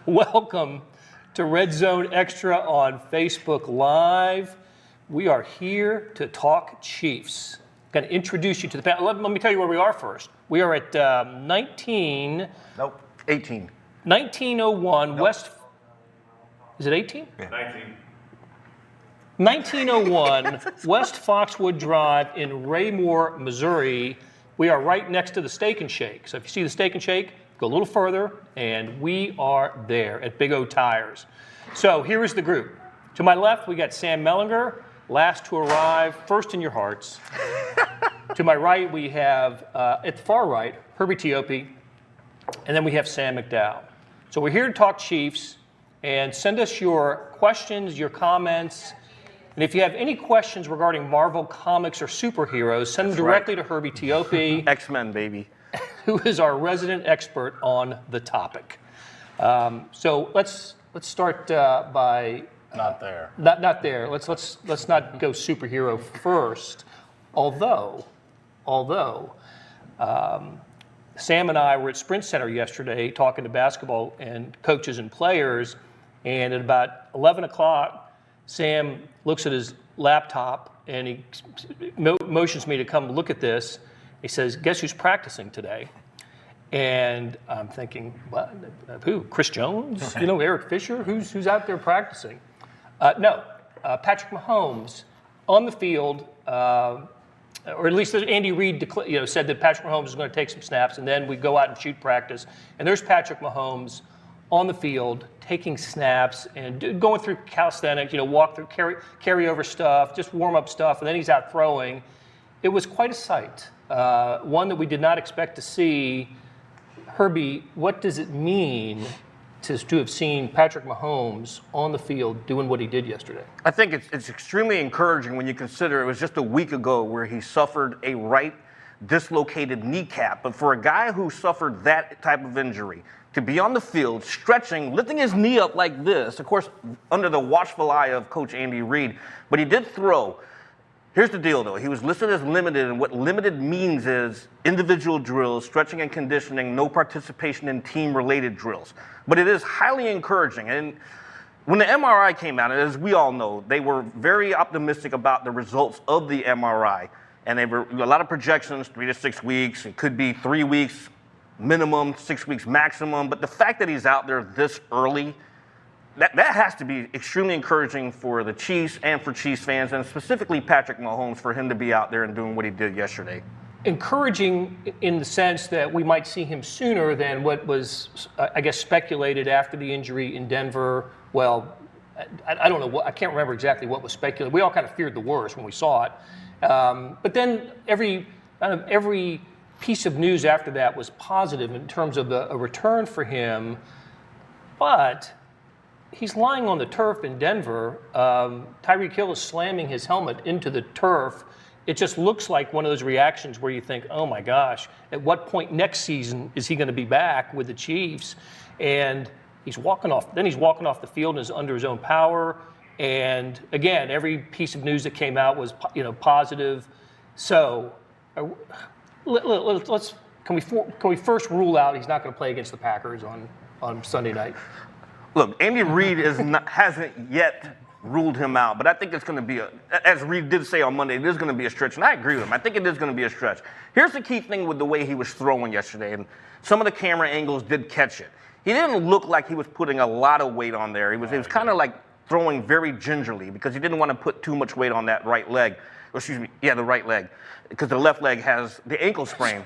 Welcome to Red Zone Extra on Facebook Live. We are here to talk Chiefs. Going to introduce you to the panel. Let me tell you where we are first. We are at 18. 1901 nope. West. Is it 18? Yeah. 1901 West Foxwood Drive in Raymore, Missouri. We are right next to the Steak and Shake. So if you see the Steak and Shake, go a little further, and we are there at Big O Tires. So here is the group. To my left, we got Sam Mellinger, last to arrive, first in your hearts. To my right, we have, at the far right, Herbie Teope, and then we have Sam McDowell. So we're here to talk Chiefs, and send us your questions, your comments, and if you have any questions regarding Marvel Comics or superheroes, send them directly to Herbie Teope. X-Men, baby. Who is our resident expert on the topic. So let's start by... Not there. Not there. Let's not go superhero first. Although Sam and I were at Sprint Center yesterday talking to basketball and coaches and players, and at about 11 o'clock, Sam looks at his laptop and he motions me to come look at this. He says, "Guess who's practicing today?" And I'm thinking, what? Who? Chris Jones? Eric Fisher? Who's out there practicing? No, Patrick Mahomes on the field, or at least Andy Reid said that Patrick Mahomes is going to take some snaps, and then we go out and shoot practice. And there's Patrick Mahomes on the field taking snaps and going through calisthenics, walk through carry over stuff, just warm up stuff, and then he's out throwing. It was quite a sight, one that we did not expect to see. Herbie, what does it mean to have seen Patrick Mahomes on the field doing what he did yesterday? I think it's extremely encouraging when you consider it was just a week ago where he suffered a right dislocated kneecap. But for a guy who suffered that type of injury, to be on the field, stretching, lifting his knee up like this, of course, under the watchful eye of Coach Andy Reid, but he did throw. Here's the deal, though. He was listed as limited, and what limited means is individual drills, stretching and conditioning, no participation in team-related drills. But it is highly encouraging. And when the MRI came out, as we all know, they were very optimistic about the results of the MRI. And they were a lot of projections, 3 to 6 weeks. It could be 3 weeks minimum, 6 weeks maximum. But the fact that he's out there this early, that has to be extremely encouraging for the Chiefs and for Chiefs fans, and specifically Patrick Mahomes, for him to be out there and doing what he did yesterday. Encouraging in the sense that we might see him sooner than what was, I guess, speculated after the injury in Denver. Well, I don't know. I can't remember exactly what was speculated. We all kind of feared the worst when we saw it. But then every piece of news after that was positive in terms of a return for him. But he's lying on the turf in Denver. Tyreek Hill is slamming his helmet into the turf. It just looks like one of those reactions where you think, oh my gosh, at what point next season is he going to be back with the Chiefs? And he's walking off. Then he's walking off the field and is under his own power. And again, every piece of news that came out was positive. So can we first rule out he's not going to play against the Packers on Sunday night? Look, Andy Reid hasn't yet ruled him out, but I think it's going to be as Reid did say on Monday, it is going to be a stretch, and I agree with him. I think it is going to be a stretch. Here's the key thing with the way he was throwing yesterday, and some of the camera angles did catch it. He didn't look like he was putting a lot of weight on there. He was kind of like throwing very gingerly because he didn't want to put too much weight on that right leg. The right leg, because the left leg has the ankle sprain.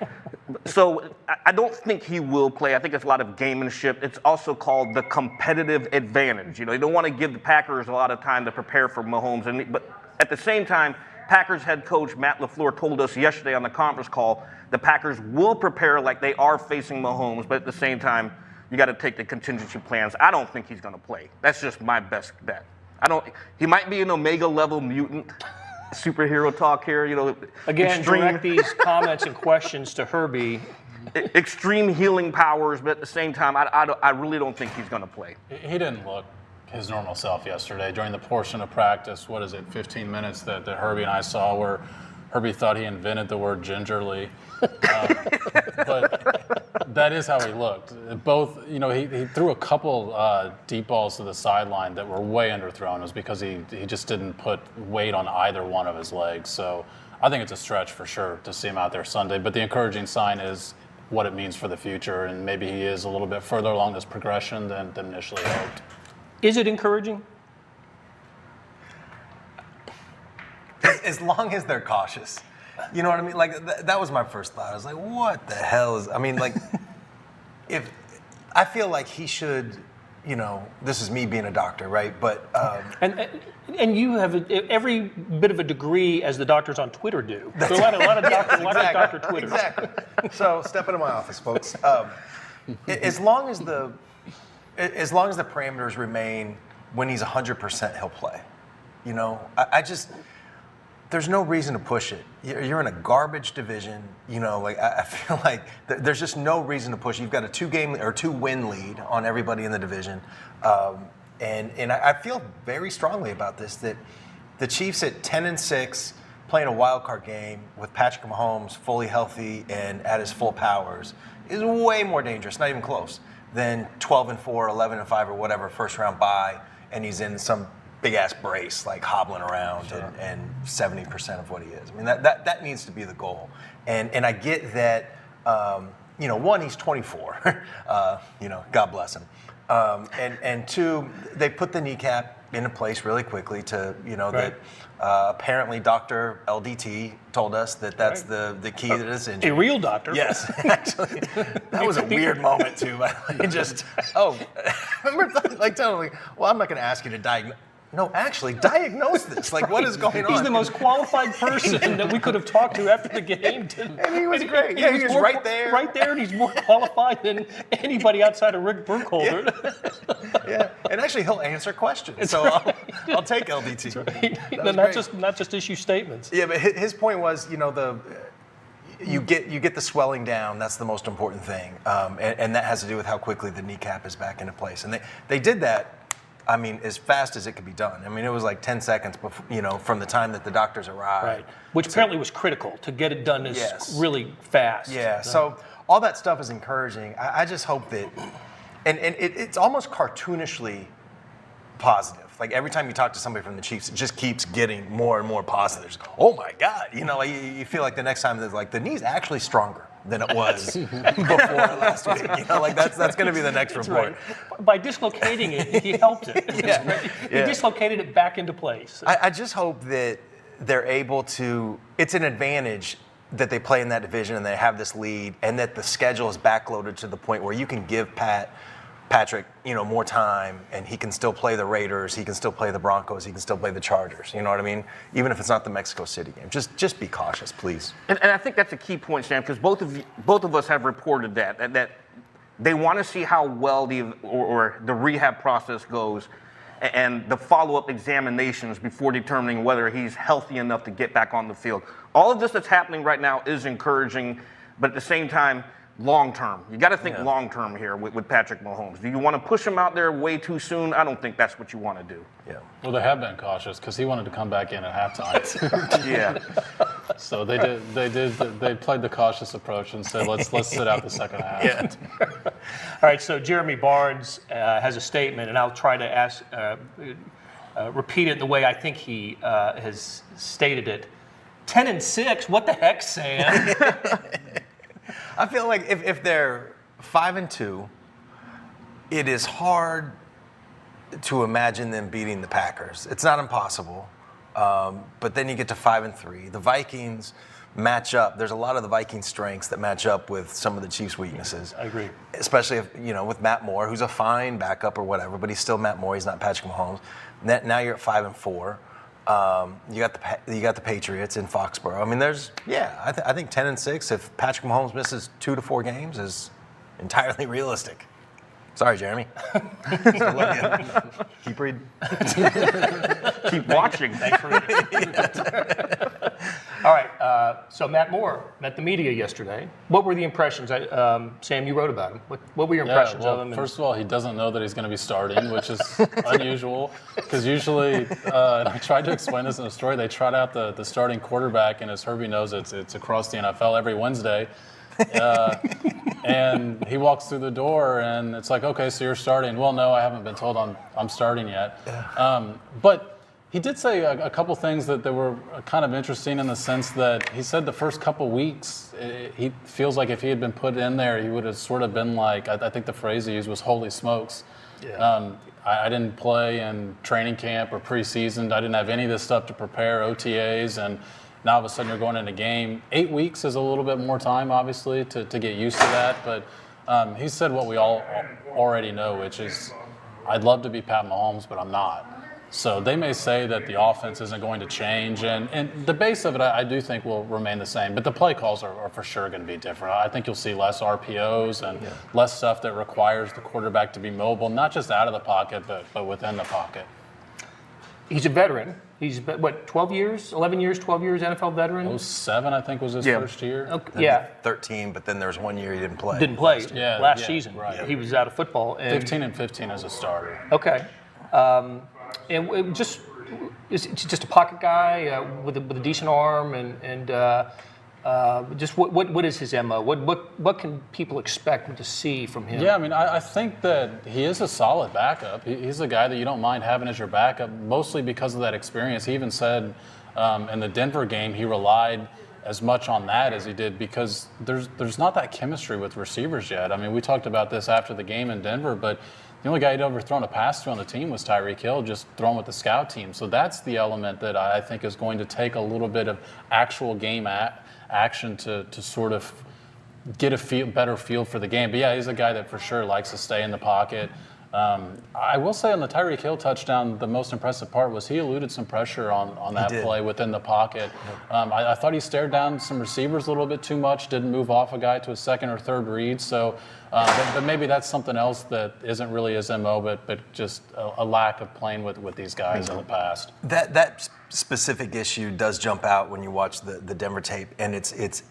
So I don't think he will play. I think it's a lot of gamemanship. It's also called the competitive advantage. They don't want to give the Packers a lot of time to prepare for Mahomes. But at the same time, Packers head coach Matt LaFleur told us yesterday on the conference call the Packers will prepare like they are facing Mahomes, but at the same time, you got to take the contingency plans. I don't think he's going to play. That's just my best bet. He might be an Omega level mutant. Superhero talk here, Again, direct these comments and questions to Herbie. Extreme healing powers, but at the same time, I really don't think he's going to play. He didn't look his normal self yesterday during the portion of practice. 15 minutes that Herbie and I saw where Herbie thought he invented the word gingerly. But That is how he looked. Both, he threw a couple deep balls to the sideline that were way underthrown. It was because he just didn't put weight on either one of his legs. So I think it's a stretch for sure to see him out there Sunday. But the encouraging sign is what it means for the future, and maybe he is a little bit further along this progression than initially hoped. Is it encouraging? As long as they're cautious. You know what I mean? Like, that was my first thought. I was like, what the hell is... I mean, like, if... I feel like he should, this is me being a doctor, right? But... And you have every bit of a degree as the doctors on Twitter do. So a lot of doctor Twitter. Exactly. So step into my office, folks. As long as the parameters remain when he's 100%, he'll play. I just... There's no reason to push it. You're in a garbage division. I feel like there's just no reason to push it. You've got a 2-win lead on everybody in the division. And I feel very strongly about this, that the Chiefs at 10-6, playing a wild card game with Patrick Mahomes fully healthy and at his full powers is way more dangerous, not even close, than 12-4, 11-5, or whatever first round bye, and he's in some big ass brace, like hobbling around and 70% of what he is. I mean, that needs to be the goal. And I get that, one, he's 24, God bless him. And two, they put the kneecap into place really quickly to, that apparently Dr. LDT told us that that's the key to this injury. A real doctor. Yes, actually. That was a weird moment too. Remember telling me, well, I'm not going to ask you to diagnose. No, actually, diagnose this. Like, what is going on? He's the most qualified person that we could have talked to after the game. And he was great. Yeah, he was right there. Right there, and he's more qualified than anybody outside of Rick Burkholder. Yeah, and actually, he'll answer questions. So I'll take LDT. Right. Not just issue statements. Yeah, but his point was, you get the swelling down. That's the most important thing, and that has to do with how quickly the kneecap is back into place. And they did that. I mean, as fast as it could be done. I mean, it was like 10 seconds before, from the time that the doctors arrived. Right. Which apparently was critical to get it done really fast. Yeah. So all that stuff is encouraging. I just hope that, and it's almost cartoonishly positive. Like every time you talk to somebody from the Chiefs, it just keeps getting more and more positive. Oh my God. You feel like the next time there's like the knee's actually stronger than it was before last week. That's going to be the next report. Right. By dislocating it, he helped it. He dislocated it back into place. I just hope that they're able to. It's an advantage that they play in that division and they have this lead, and that the schedule is backloaded to the point where you can give Patrick, more time, and he can still play the Raiders, he can still play the Broncos, he can still play the Chargers. You know what I mean? Even if it's not the Mexico City game, just be cautious, please. And I think that's a key point, Sam, because both of us have reported that they want to see how well the rehab process goes, and the follow-up examinations before determining whether he's healthy enough to get back on the field. All of this that's happening right now is encouraging, but at the same time, long term. You got to think long term here with Patrick Mahomes. Do you want to push him out there way too soon? I don't think that's what you want to do. Yeah. Well, they have been cautious because he wanted to come back in at halftime. Yeah. So they played the cautious approach and said, let's sit out the second half. Yeah. All right. So Jeremy Barnes has a statement, and I'll try to repeat it the way I think he has stated it. 10-6. What the heck, Sam? I feel like if they're 5-2, it is hard to imagine them beating the Packers. It's not impossible, but then you get to 5-3. The Vikings match up. There's a lot of the Viking strengths that match up with some of the Chiefs' weaknesses. I agree. Especially if, with Matt Moore, who's a fine backup or whatever, but he's still Matt Moore. He's not Patrick Mahomes. Now you're at 5-4. You got the Patriots in Foxborough. I mean, I think 10-6. If Patrick Mahomes misses 2 to 4 games, is entirely realistic. Sorry, Jeremy. Still love you. Keep reading. Keep watching. Thanks for reading. All right. So Matt Moore met the media yesterday. What were the impressions? Sam, you wrote about him. What were your impressions of him? First of all, he doesn't know that he's going to be starting, which is unusual because usually, and I tried to explain this in the story, they trot out the starting quarterback, and as Herbie knows, it's across the NFL every Wednesday. And he walks through the door, and it's like, okay, so you're starting. Well, no, I haven't been told I'm starting yet. But he did say a couple things that were kind of interesting in the sense that he said the first couple weeks, he feels like if he had been put in there, he would have sort of been like, I think the phrase he used was "holy smokes." Yeah. I didn't play in training camp or preseason. I didn't have any of this stuff to prepare, OTAs, and now all of a sudden you're going in a game. 8 weeks is a little bit more time, obviously, to get used to that. But he said what we all already know, which is I'd love to be Pat Mahomes, but I'm not. So they may say that the offense isn't going to change, and the base of it I do think will remain the same, but the play calls are for sure going to be different. I think you'll see less RPOs and less stuff that requires the quarterback to be mobile, not just out of the pocket, but within the pocket. He's a veteran. He's been, 12 years, 11 years, 12 years NFL veteran? 07, I think, was his first year. Okay, yeah. 13, but then there was 1 year he didn't play. Didn't play last yeah, season. right. He was out of football. And, 15 and 15 as a starter. Okay. And it just is just a pocket guy with a decent arm, and just what is his MO? What can people expect to see from him? Yeah, I mean, I think that he is a solid backup. He's a guy that you don't mind having as your backup, mostly because of that experience. He even said in the Denver game he relied as much on that as he did because there's not that chemistry with receivers yet. I mean, we talked about this after the game in Denver, but the only guy he'd ever thrown a pass to on the team was Tyreek Hill, just thrown with the scout team. So that's the element that I think is going to take a little bit of actual game action to sort of get a better feel for the game. But yeah, he's a guy that for sure likes to stay in the pocket. I will say on the Tyreek Hill touchdown, the most impressive part was he eluded some pressure on that play within the pocket. I thought he stared down some receivers a little bit too much, didn't move off a guy to a second or third read. So, but maybe that's something else that isn't really his MO, but just a lack of playing with these guys in the past. That specific issue does jump out when you watch the Denver tape, and it's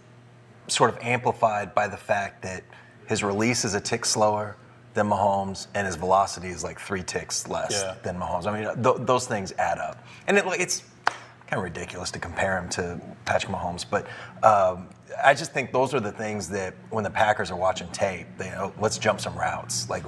sort of amplified by the fact that his release is a tick slower than Mahomes, and his velocity is like 3 ticks less than Mahomes. I mean, those things add up. And it's kind of ridiculous to compare him to Patrick Mahomes, but I just think those are the things that when the Packers are watching tape, they let's jump some routes. Like,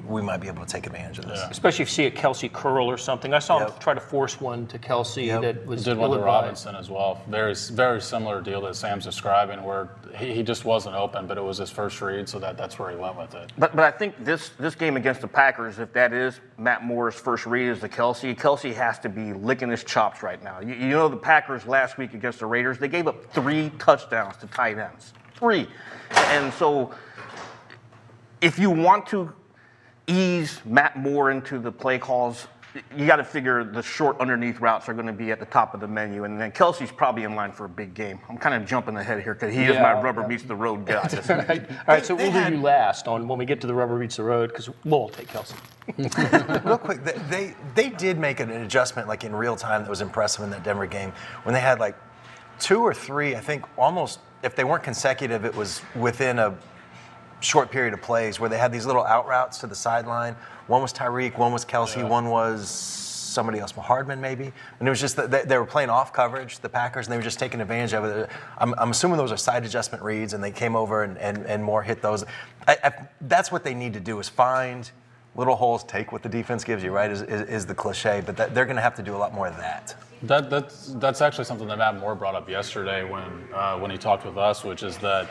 we might be able to take advantage of this. Yeah. Especially if you see a Kelsey curl or something. I saw him try to force one to Kelsey that was did one to ill-advised. Robinson as well. Very, very similar deal that Sam's describing, where he just wasn't open, but it was his first read, so that's where he went with it. But I think this game against the Packers, if that is Matt Moore's first read is to Kelsey has to be licking his chops right now. You know the Packers last week against the Raiders, they gave up 3 touchdowns to tight ends. 3. And so if you want to ease Matt Moore into the play calls, you got to figure the short underneath routes are going to be at the top of the menu. And then Kelsey's probably in line for a big game. I'm kind of jumping ahead here because he is my rubber meets the road guy. All right, so we'll do you last on when we get to the rubber meets the road because we'll take Kelsey. Real quick, they did make an adjustment like in real time that was impressive in that Denver game when they had like 2 or 3, I think almost, if they weren't consecutive, it was within a short period of plays where they had these little out routes to the sideline. One was Tyreek, one was Kelsey, one was somebody else, Hardman maybe. And it was just that they were playing off coverage, the Packers, and they were just taking advantage of it. I'm assuming those are side adjustment reads, and they came over and Moore hit those. That's what they need to do is find little holes, take what the defense gives you, right, is the cliche. But they're going to have to do a lot more of that. That's actually something that Matt Moore brought up yesterday when he talked with us, which is that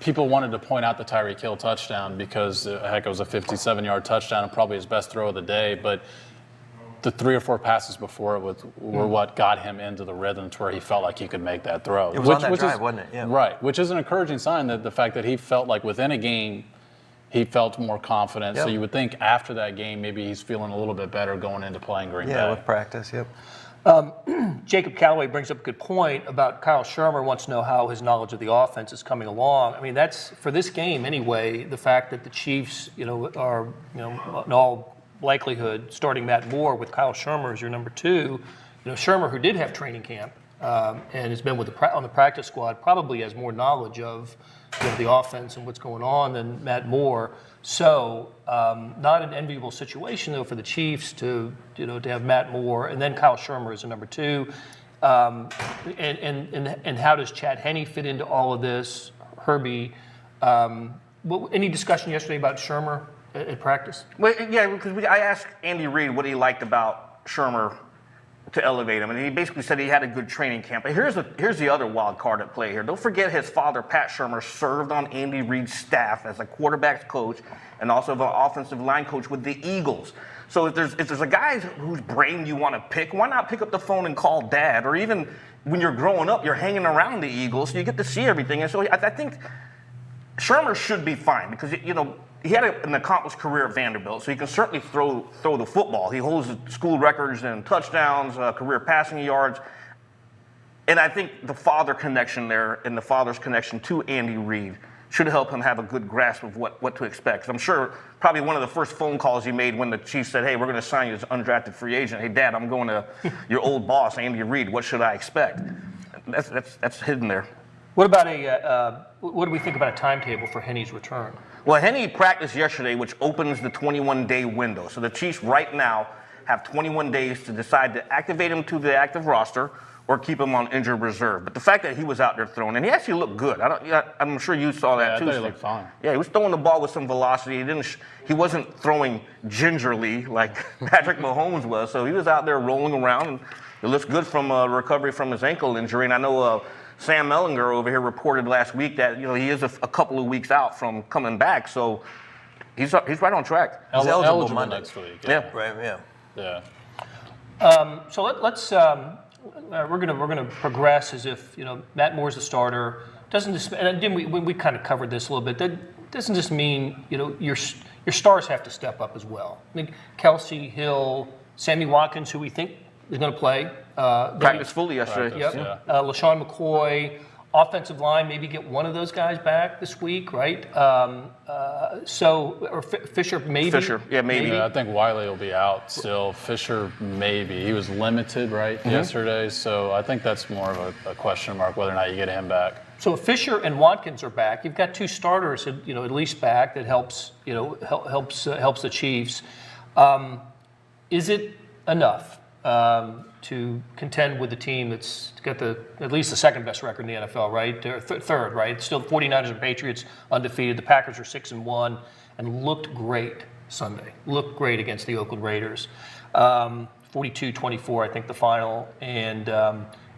people wanted to point out the Tyreek Hill touchdown because, heck, it was a 57-yard touchdown and probably his best throw of the day. But the 3 or 4 passes before it were what got him into the rhythm to where he felt like he could make that throw. It was on that drive, wasn't it? Yeah. Right, which is an encouraging sign that the fact that he felt like within a game he felt more confident. Yep. So you would think after that game maybe he's feeling a little bit better going into playing Green Bay. Yeah, with practice, yep. Jacob Callaway brings up a good point about Kyle Shermer wants to know how his knowledge of the offense is coming along. I mean, that's for this game anyway. The fact that the Chiefs, are, in all likelihood starting Matt Moore with Kyle Shermer as your number 2. Shermer, who did have training camp and has been with on the practice squad, probably has more knowledge of the offense and what's going on than Matt Moore. So, not an enviable situation though for the Chiefs to have Matt Moore and then Kyle Shermer as a number 2. And how does Chad Henne fit into all of this? Herbie, any discussion yesterday about Shermer at practice? Well, yeah, because I asked Andy Reid what he liked about Shermer to elevate him, and he basically said he had a good training camp. But here's the other wild card at play here. Don't forget his father, Pat Shermer, served on Andy Reid's staff as a quarterback's coach and also an offensive line coach with the Eagles. So if there's a guy whose brain you want to pick, why not pick up the phone and call dad? Or even when you're growing up, you're hanging around the Eagles, so you get to see everything. And so I think Shermer should be fine because, he had an accomplished career at Vanderbilt, so he can certainly throw the football. He holds school records in touchdowns, career passing yards. And I think the father connection there and the father's connection to Andy Reid should help him have a good grasp of what to expect. 'Cause I'm sure probably one of the first phone calls he made when the Chiefs said, hey, we're going to sign you as an undrafted free agent. Hey, Dad, I'm going to your old boss, Andy Reid. What should I expect? That's hidden there. What about what do we think about a timetable for Henne's return? Well, Henne practiced yesterday, which opens the 21-day window. So the Chiefs right now have 21 days to decide to activate him to the active roster or keep him on injured reserve. But the fact that he was out there throwing, and he actually looked good. I'm sure you saw that too. Yeah, I thought he looked fine. Yeah, he was throwing the ball with some velocity. He wasn't throwing gingerly like Patrick Mahomes was. So he was out there rolling around, and it looks good from recovery from his ankle injury. And I know Sam Mellinger over here reported last week that he is a couple of weeks out from coming back, so he's right on track. He's eligible Monday. next week. Yeah. Right. Yeah. So let's we're gonna progress as if Matt Moore's the starter. Doesn't this? And again, we kind of covered this a little bit. That doesn't just mean your stars have to step up as well. I think Kelsey, Hill, Sammy Watkins, who we think is going to play. Practiced fully yesterday. Yep. Yeah. LaShawn McCoy, offensive line, maybe get one of those guys back this week, right? Or Fisher, maybe. Fisher, yeah, maybe. Yeah, I think Wiley will be out still. Fisher, maybe. He was limited, right, yesterday, so I think that's more of a question mark whether or not you get him back. So if Fisher and Watkins are back, you've got two starters, at least back. That helps, helps the Chiefs. Is it enough to contend with the team that's got at least the second best record in the NFL, right? Or third, right? Still 49ers and Patriots undefeated. The Packers are 6-1 and looked great Sunday. Looked great against the Oakland Raiders. 42-24, I think, the final. And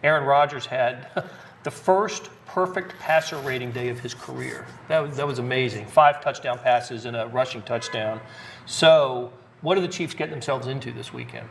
Aaron Rodgers had the first perfect passer rating day of his career. That was amazing. 5 touchdown passes and a rushing touchdown. So what are the Chiefs getting themselves into this weekend?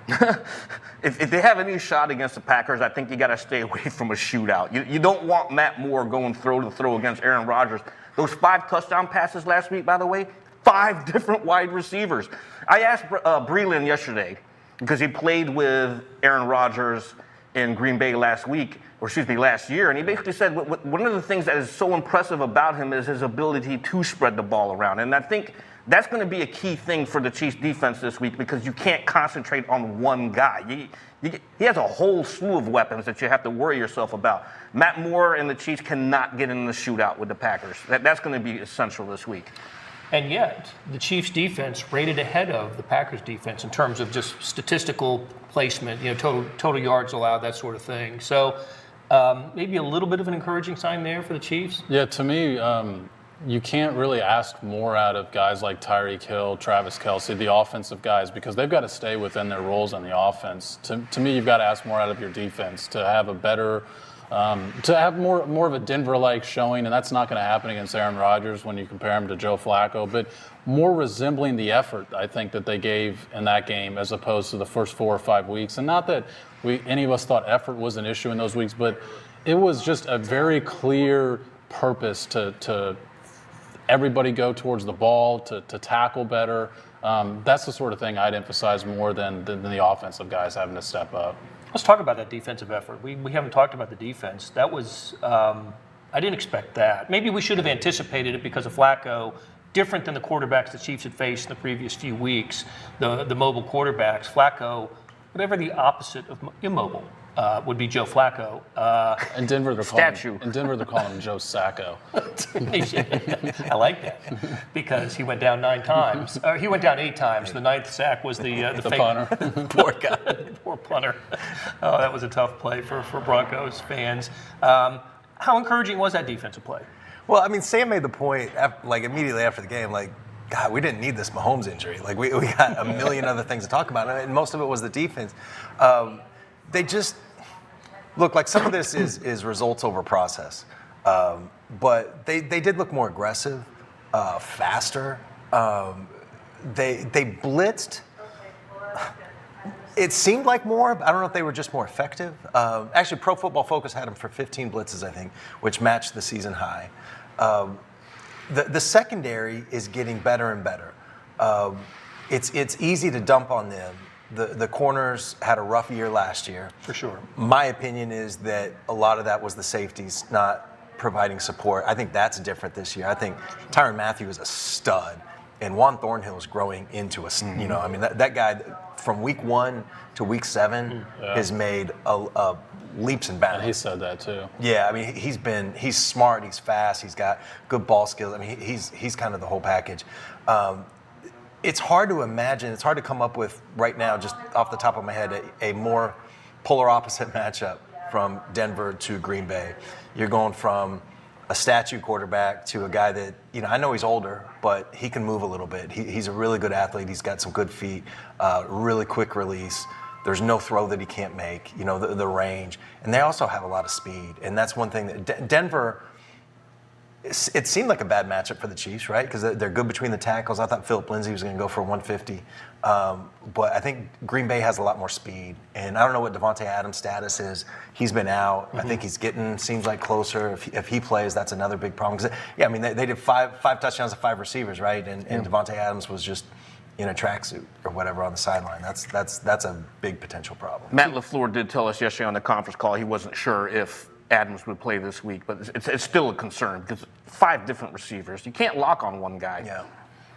If they have any shot against the Packers, I think you got to stay away from a shootout. You don't want Matt Moore going throw to throw against Aaron Rodgers. Those 5 touchdown passes last week, by the way, 5 different wide receivers. I asked Breland yesterday because he played with Aaron Rodgers in Green Bay last year, and he basically said one of the things that is so impressive about him is his ability to spread the ball around. And I think that's going to be a key thing for the Chiefs defense this week because you can't concentrate on one guy. He has a whole slew of weapons that you have to worry yourself about. Matt Moore and the Chiefs cannot get in the shootout with the Packers. That's going to be essential this week. And yet, the Chiefs' defense rated ahead of the Packers' defense in terms of just statistical placement, total yards allowed, that sort of thing. So maybe a little bit of an encouraging sign there for the Chiefs. Yeah, to me, you can't really ask more out of guys like Tyreek Hill, Travis Kelce, the offensive guys, because they've got to stay within their roles on the offense. To me, you've got to ask more out of your defense to have a better, to have more of a Denver-like showing, and that's not going to happen against Aaron Rodgers when you compare him to Joe Flacco, but more resembling the effort, I think, that they gave in that game as opposed to the first 4 or 5 weeks. And not that any of us thought effort was an issue in those weeks, but it was just a very clear purpose to everybody go towards the ball, to tackle better. That's the sort of thing I'd emphasize more than the offensive guys having to step up. Let's talk about that defensive effort. We haven't talked about the defense. That was, I didn't expect that. Maybe we should have anticipated it because of Flacco, different than the quarterbacks the Chiefs had faced in the previous few weeks, the mobile quarterbacks. Flacco, whatever the opposite of immobile would be Joe Flacco. In Denver, they're calling him Joe Sacco. I like that because he went down 9 times. He went down 8 times. The 9th sack was the fake punter. Poor guy, poor punter. Oh, that was a tough play for Broncos fans. How encouraging was that defensive play? Well, I mean, Sam made the point, like immediately after the game, like, God, we didn't need this Mahomes injury. Like, we got a million other things to talk about, and most of it was the defense. They just look like some of this is results over process, but they did look more aggressive, faster. They blitzed. It seemed like more. I don't know if they were just more effective. Actually, Pro Football Focus had them for 15 blitzes, I think, which matched the season high. The secondary is getting better and better. It's easy to dump on them. The corners had a rough year last year. For sure. My opinion is that a lot of that was the safeties not providing support. I think that's different this year. I think Tyrann Mathieu is a stud, and Juan Thornhill is growing into I mean, that guy from week 1 to week 7 has made a leaps and bounds. And he said that too. Yeah, I mean, he's smart, he's fast, he's got good ball skills. I mean, he's kind of the whole package. It's hard to imagine, it's hard to come up with right now, just off the top of my head, a more polar opposite matchup from Denver to Green Bay. You're going from a statue quarterback to a guy that, I know he's older, but he can move a little bit. He's a really good athlete. He's got some good feet, really quick release. There's no throw that he can't make, the range. And they also have a lot of speed. And that's one thing that Denver, it seemed like a bad matchup for the Chiefs, right? Because they're good between the tackles. I thought Philip Lindsay was going to go for 150. But I think Green Bay has a lot more speed. And I don't know what Devontae Adams' status is. He's been out. I think he's seems like closer. If he plays, that's another big problem. 'Cause, I mean, they did five touchdowns to 5 receivers, right? And Devontae Adams was just in a tracksuit or whatever on the sideline. That's a big potential problem. Matt LaFleur did tell us yesterday on the conference call he wasn't sure if Adams would play this week, but it's still a concern because 5 different receivers. You can't lock on one guy. Yeah.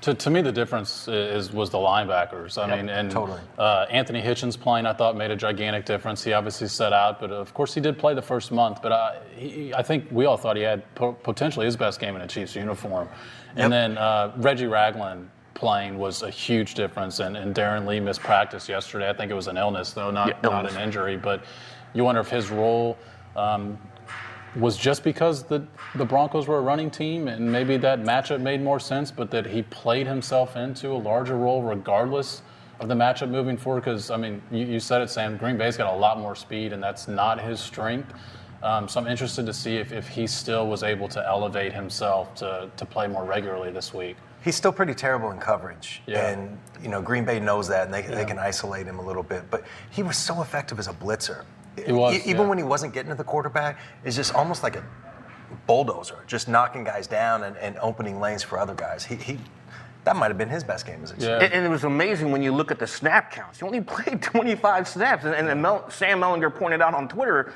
To me, the difference was the linebackers. I mean, and totally. Anthony Hitchens playing, I thought, made a gigantic difference. He obviously set out, but of course he did play the first month. But I think we all thought he had potentially his best game in a Chiefs uniform. And then Reggie Ragland playing was a huge difference. And Darren Lee missed practice yesterday. I think it was an illness, though, not an injury. But you wonder if his role was just because the Broncos were a running team and maybe that matchup made more sense, but that he played himself into a larger role regardless of the matchup moving forward. Because, I mean, you said it, Sam, Green Bay's got a lot more speed, and that's not his strength. So I'm interested to see if he still was able to elevate himself to play more regularly this week. He's still pretty terrible in coverage, Yeah. and Green Bay knows that, and they can isolate him a little bit. But he was so effective as a blitzer. He was, even when he wasn't getting to the quarterback, it's just almost like a bulldozer, just knocking guys down and opening lanes for other guys. That might have been his best game as a Chief. Yeah. And it was amazing when you look at the snap counts. He only played 25 snaps, and Sam Mellinger pointed out on Twitter,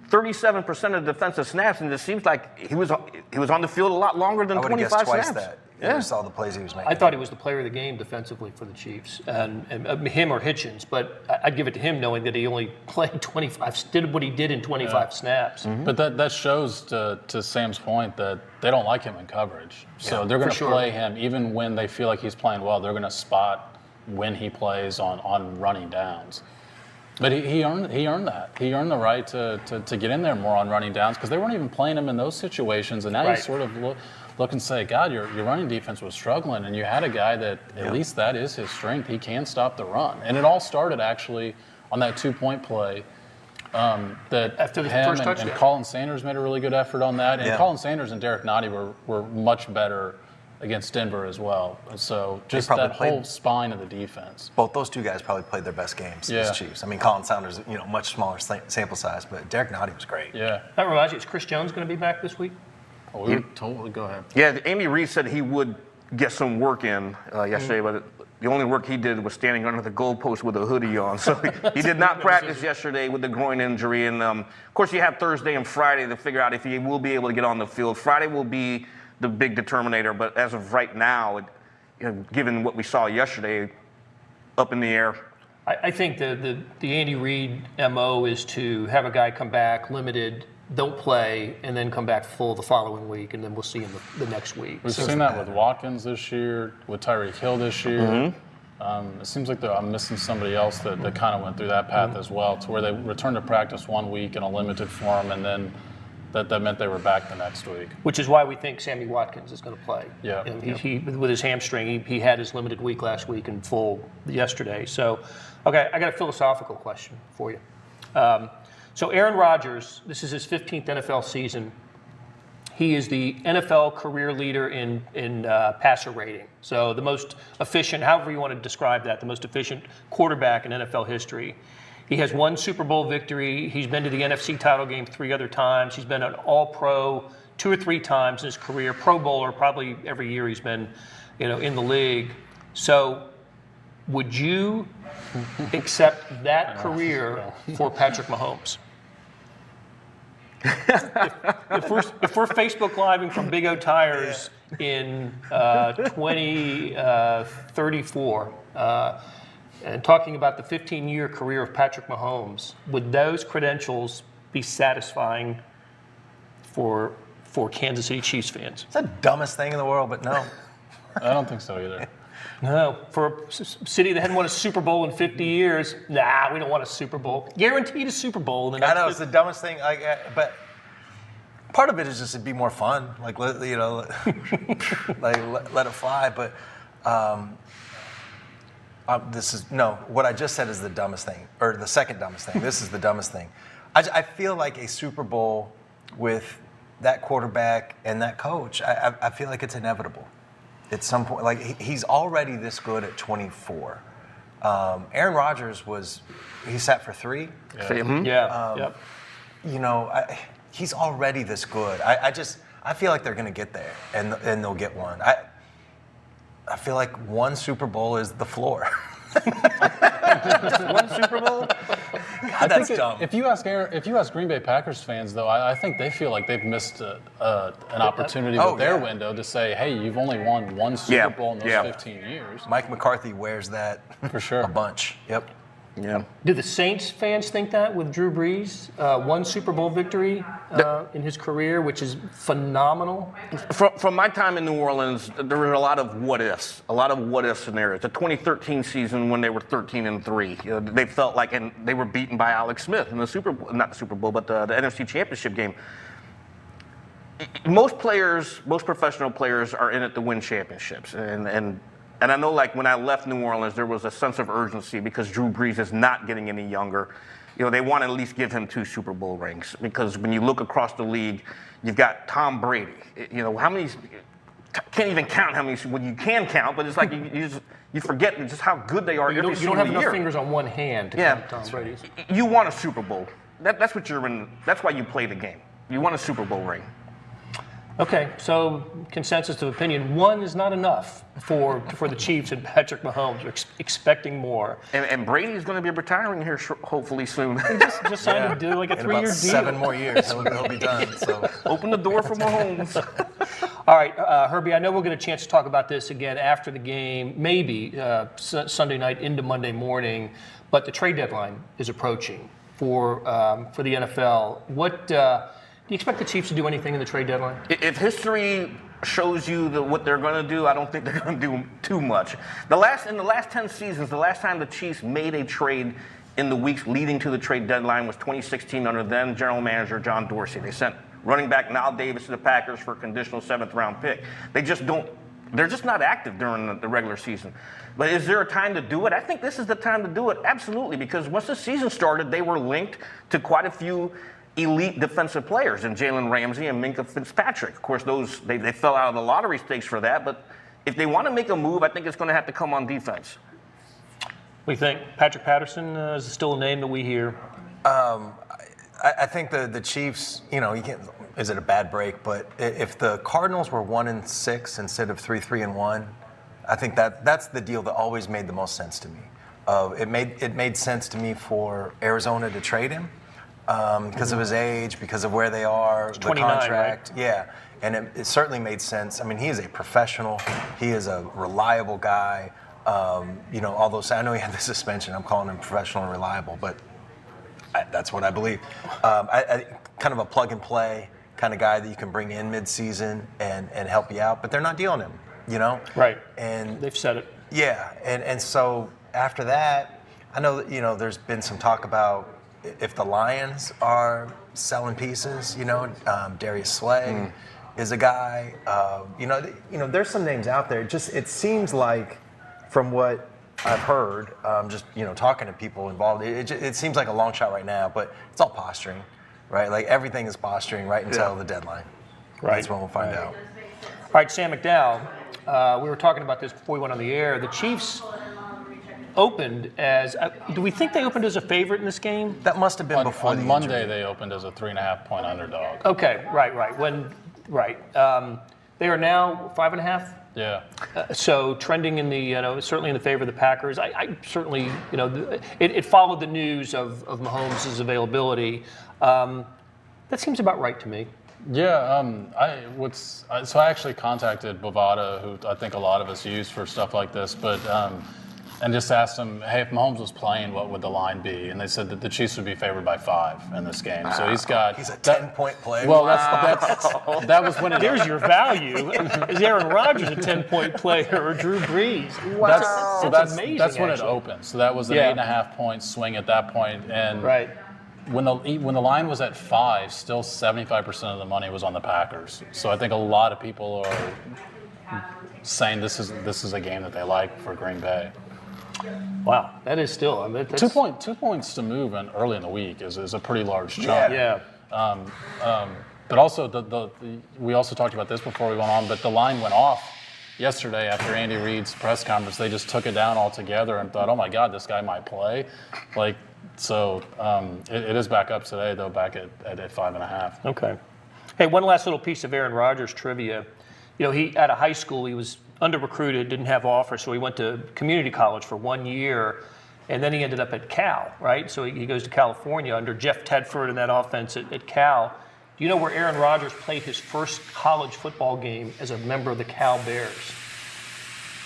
37% of defensive snaps, and it seems like he was on the field a lot longer than I would have 25 guessed twice snaps. that. Yeah. You saw the plays he was making. I thought he was the player of the game defensively for the Chiefs, and him or Hitchens, but I'd give it to him knowing that he only played 25, did what he did in 25 snaps. Mm-hmm. But that shows to Sam's point that they don't like him in coverage. So they're going to play him even when they feel like he's playing well. They're going to spot when he plays on running downs. But he earned that. He earned the right to get in there more on running downs because they weren't even playing him in those situations. And now you sort of look and say, God, your running defense was struggling, and you had a guy that at least that is his strength. He can stop the run. And it all started actually on that 2-point play that after the him first and touchdown. Colin Sanders made a really good effort on that. And Yeah. Colin Sanders and Derek Nottie were much better against Denver as well. So just probably that whole played- spine of the defense. Both those two guys probably played their best games as Chiefs. I mean, Colin Sanders, much smaller sample size, but Derek Nottie was great. Yeah. That reminds you, is Chris Jones going to be back this week? Oh, we were told, go ahead. Yeah, Andy Reid said he would get some work in yesterday, but the only work he did was standing under the goalpost with a hoodie on. So he did not practice yesterday with the groin injury. And, of course, you have Thursday and Friday to figure out if he will be able to get on the field. Friday will be the big determinator, but as of right now, given what we saw yesterday, up in the air. I think the Andy Reid MO is to have a guy come back limited, don't play, and then come back full the following week, and then we'll see him the next week. We've seen that with Watkins this year, with Tyreek Hill this year. It seems like I'm missing somebody else that kind of went through that path as well, to where they returned to practice 1 week in a limited form and then that meant they were back the next week. Which is why we think Sammy Watkins is going to play. Yeah. And he with his hamstring, he had his limited week last week and full yesterday. So, okay, I got a philosophical question for you. So Aaron Rodgers, this is his 15th NFL season. He is the NFL career leader in passer rating. So the most efficient, however you want to describe that, the most efficient quarterback in NFL history. He has one Super Bowl victory. He's been to the NFC title game 3 other times. He's been an All-Pro 2 or 3 times in his career. Pro Bowler probably every year he's been, in the league. So would you accept that career for Patrick Mahomes? if we're Facebook Living from Big O Tires in 2034 and talking about the 15-year career of Patrick Mahomes, would those credentials be satisfying for Kansas City Chiefs fans? It's the dumbest thing in the world, but no. I don't think so either. No, for a city that hadn't won a Super Bowl in 50 years, nah, we don't want a Super Bowl. Guaranteed a Super Bowl. I know, it's the dumbest thing, but part of it is just to be more fun, like, let it fly, but what I just said is the dumbest thing, or the second dumbest thing. This is the dumbest thing. I feel like a Super Bowl with that quarterback and that coach, I feel like it's inevitable. At some point, like he's already this good at 24. Aaron Rodgers he sat for 3. Yeah. Yep. He's already this good. I feel like they're going to get there and they'll get one. I feel like one Super Bowl is the floor. Just one Super Bowl? God, that's dumb. If you ask Green Bay Packers fans, though, I think they feel like they've missed an opportunity with their window to say, hey, you've only won one Super Bowl in those 15 years. Mike McCarthy wears that for sure a bunch. Yep. Yeah. Do the Saints fans think that with Drew Brees? One Super Bowl victory in his career, which is phenomenal. From my time in New Orleans, there were a lot of what-ifs scenarios. The 2013 season when they were 13-3, they felt like, and they were beaten by Alex Smith in the not the Super Bowl, but the NFC Championship game. Most professional players are in it to win championships, and I know, like, when I left New Orleans, there was a sense of urgency because Drew Brees is not getting any younger. They want to at least give him 2 Super Bowl rings because when you look across the league, you've got Tom Brady. How many? Can't even count how many. Well, you can count, but it's like you forget just how good they are every single year. You don't have enough fingers on one hand to count Tom Brady's. You want a Super Bowl. That's what you're in. That's why you play the game. You want a Super Bowl ring. Okay, so consensus of opinion, 1 is not enough for the Chiefs and Patrick Mahomes. We're expecting more. And Brady's going to be retiring here hopefully soon. He just signed to do like a 3-year deal. 7 more years, he'll be done. So open the door for Mahomes. All right, Herbie, I know we'll get a chance to talk about this again after the game, maybe Sunday night into Monday morning, but the trade deadline is approaching for the NFL. Do you expect the Chiefs to do anything in the trade deadline? If history shows you what they're going to do, I don't think they're going to do too much. In the last 10 seasons, the last time the Chiefs made a trade in the weeks leading to the trade deadline was 2016 under then general manager John Dorsey. They sent running back Nile Davis to the Packers for a conditional 7th-round pick. They're just not active during the regular season. But is there a time to do it? I think this is the time to do it, absolutely, because once the season started, they were linked to quite a few elite defensive players in Jalen Ramsey and Minkah Fitzpatrick. Of course, they fell out of the lottery stakes for that, but if they want to make a move, I think it's going to have to come on defense. What do you think? Patrick Patterson is still a name that we hear. I think the Chiefs, you can't, is it a bad break? But if the Cardinals were 1-6 instead of 3-1, I think that's the deal that always made the most sense to me. It made sense to me for Arizona to trade him. Because of his age, because of where they are, the contract. Right? Yeah, and it certainly made sense. I mean, he is a professional. He is a reliable guy. Although I know he had the suspension, I'm calling him professional and reliable, but that's what I believe. I kind of a plug-and-play kind of guy that you can bring in mid-season and help you out, but they're not dealing him, Right, and they've said it. Yeah, and so after that, I know that, there's been some talk about if the Lions are selling pieces, Darius Slay is a guy. There's some names out there. It seems like, from what I've heard, just talking to people involved, it seems like a long shot right now, but it's all posturing, right? Like everything is posturing right until the deadline. Right. That's when we'll find out. All right, Sam McDowell, we were talking about this before we went on the air. The Chiefs opened as, do we think they opened as a favorite in this game? That must have been before the On Monday, injury. they opened as a 3.5-point underdog. Okay, right. They are now 5.5. Yeah. So trending in the, certainly in the favor of the Packers. I certainly, it followed the news of Mahomes' availability. That seems about right to me. Yeah, so I actually contacted Bovada, who I think a lot of us use for stuff like this, but and just asked him, hey, if Mahomes was playing, what would the line be? And they said that the Chiefs would be favored by 5 in this game. So he's a 10-point player. Well, that was when There's your value. Is Aaron Rodgers a 10-point player or Drew Brees? Wow. That's amazing. That's when actually. it opened. So that was an 8.5-point swing at that point. And right. When the line was at 5, still 75% of the money was on the Packers. So I think a lot of people are saying this is a game that they like for Green Bay. Wow, that is still. 2 points to move early in the week is a pretty large chunk. Yeah. But also we also talked about this before we went on. But the line went off yesterday after Andy Reid's press conference. They just took it down altogether and thought, oh my God, this guy might play. So it is back up today, though, back at 5.5. Okay. Hey, one last little piece of Aaron Rodgers trivia. He out of high school, he was under-recruited, didn't have offers, so he went to community college for 1 year, and then he ended up at Cal, right? So he goes to California under Jeff Tedford in that offense at Cal. Do you know where Aaron Rodgers played his first college football game as a member of the Cal Bears?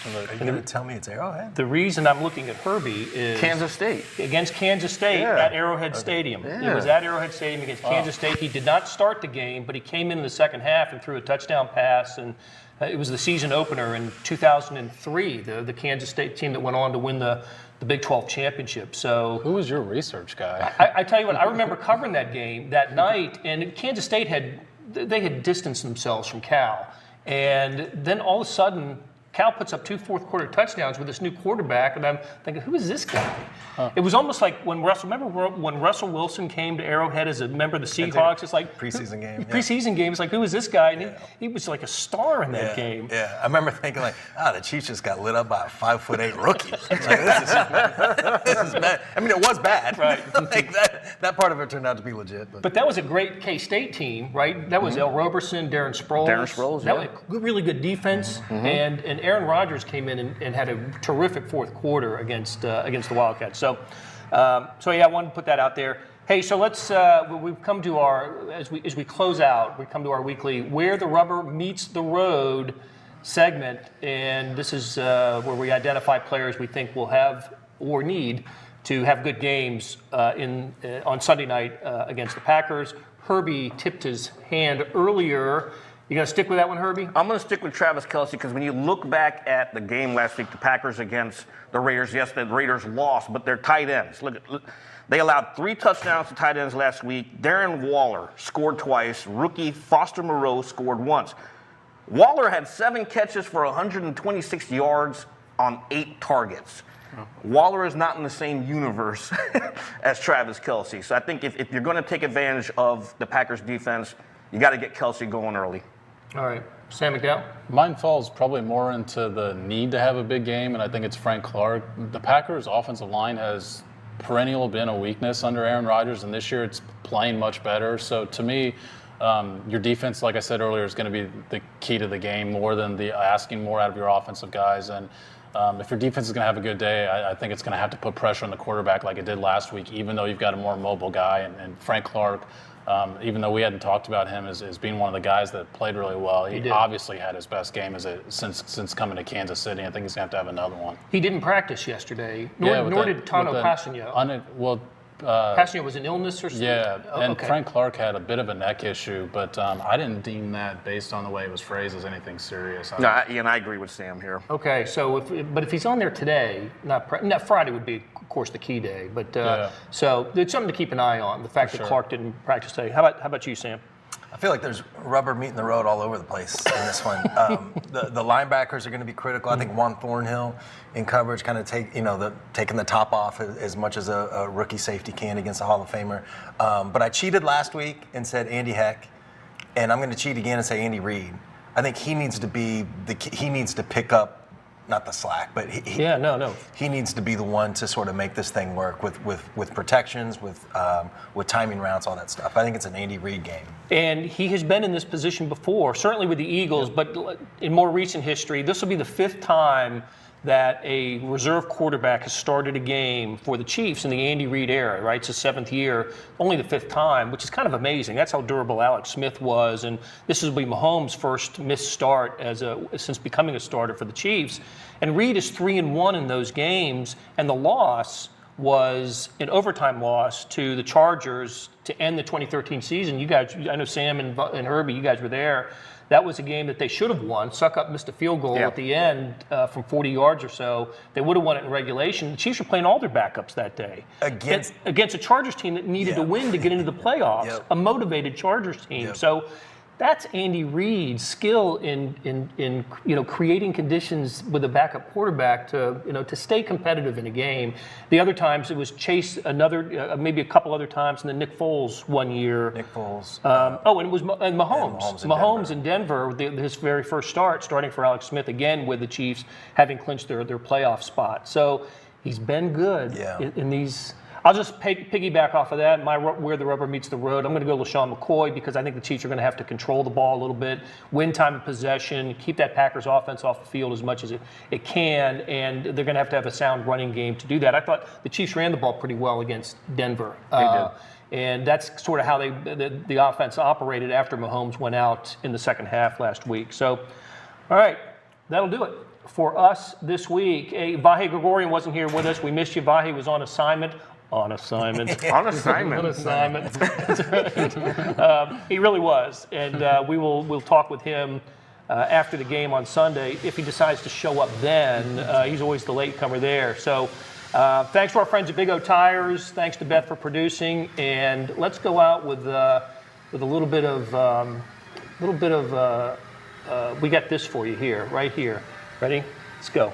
Are you going to tell me it's Arrowhead? The reason I'm looking at Herbie is Kansas State. Against Kansas State at Arrowhead Stadium. Yeah. It was at Arrowhead Stadium against Kansas State. He did not start the game, but he came in the second half and threw a touchdown pass, and it was the season opener in 2003, the Kansas State team that went on to win the Big 12 championship. So Who was your research guy? I tell you what, I remember covering that game that night, and Kansas State had distanced themselves from Cal, and then all of a sudden, Cal puts up 2 fourth-quarter touchdowns with this new quarterback, and I'm thinking, who is this guy? It was almost like when Russell Wilson came to Arrowhead as a member of the Seahawks. It's like preseason game. Preseason game. It's like, who is this guy? And he was like a star in that game. Yeah, I remember thinking the Chiefs just got lit up by a 5'8" rookie. This is bad. I mean, it was bad. Right. that part of it turned out to be legit. But that was a great K-State team, right? That was El Roberson, Darren Sproles. That was a really good defense, and Aaron Rodgers came in and had a terrific fourth quarter against the Wildcats. So I wanted to put that out there. Hey, so let's we've come to our as we close out, we come to our weekly Where the Rubber Meets the Road segment, and this is where we identify players we think will have or need to have good games on Sunday night against the Packers. Herbie tipped his hand earlier. You going to stick with that one, Herbie? I'm going to stick with Travis Kelce because when you look back at the game last week, the Packers against the Raiders, yes, the Raiders lost, but they're tight ends. Look, they allowed 3 touchdowns to tight ends last week. Darren Waller scored twice. Rookie Foster Moreau scored once. Waller had 7 catches for 126 yards on 8 targets. Waller is not in the same universe as Travis Kelce. So I think if you're going to take advantage of the Packers defense, you got to get Kelce going early. All right. Sam McDowell? Mine falls probably more into the need to have a big game, and I think it's Frank Clark. The Packers' offensive line has perennial been a weakness under Aaron Rodgers, and this year it's playing much better. So to me, your defense, like I said earlier, is going to be the key to the game more than the asking more out of your offensive guys. And if your defense is going to have a good day, I think it's going to have to put pressure on the quarterback like it did last week, even though you've got a more mobile guy. And Frank Clark, even though we hadn't talked about him as being one of the guys that played really well, he obviously had his best game since coming to Kansas City. I think he's going to have another one. He didn't practice yesterday, nor did Tano Passanio. Passanio was an illness or something? Yeah, Oh, and okay. Frank Clark had a bit of a neck issue, but I didn't deem that, based on the way it was phrased, as anything serious. No, I agree with Sam here. Okay, so if he's on there today, not Friday would be, of course, the key day. But Yeah. so it's something to keep an eye on. The fact that sure. Clark didn't practice today. How about you, Sam? I feel like there's rubber meeting the road all over the place in this one. The linebackers are going to be critical. I think Juan Thornhill in coverage kind of taking the top off as much as a rookie safety can against a Hall of Famer. But I cheated last week and said Andy Heck, and I'm going to cheat again and say Andy Reid. I think he needs to pick up, not the slack, but he needs to be the one to sort of make this thing work with protections, with timing routes, all that stuff. I think it's an Andy Reid game. And he has been in this position before, certainly with the Eagles, but in more recent history, this will be the 5th time that a reserve quarterback has started a game for the Chiefs in the Andy Reid era, right? It's the 7th year, only the 5th time, which is kind of amazing. That's how durable Alex Smith was, and this will be Mahomes' first missed start since becoming a starter for the Chiefs. And Reid is 3-1 in those games, and the loss was an overtime loss to the Chargers to end the 2013 season. You guys, I know Sam and Herbie, you guys were there. That was a game that they should have won. Suck-Up missed a field goal at the end from 40 yards or so. They would have won it in regulation. The Chiefs were playing all their backups that day against a Chargers team that needed to win to get into the playoffs. A motivated Chargers team. So that's Andy Reid's skill in creating conditions with a backup quarterback to stay competitive in a game. The other times it was Chase, maybe a couple other times, and then Nick Foles one year. Nick Foles. And it was Mahomes. Mahomes in Denver, his very first start, starting for Alex Smith again with the Chiefs, having clinched their playoff spot. So he's been good in these. I'll just piggyback off of that. Where the rubber meets the road, I'm going to go LaShawn McCoy because I think the Chiefs are going to have to control the ball a little bit, win time of possession, keep that Packers offense off the field as much as it can, and they're going to have a sound running game to do that. I thought the Chiefs ran the ball pretty well against Denver. They did. And that's sort of how the offense operated after Mahomes went out in the second half last week. So, all right, that'll do it for us this week. Vahe Gregorian wasn't here with us. We missed you. Vahe was on assignment. On assignment. He really was, and we'll talk with him after the game on Sunday if he decides to show up. Then he's always the latecomer there. So thanks to our friends at Big O Tires. Thanks to Beth for producing, and let's go out with a little bit of we got this for you here, right here. Ready? Let's go.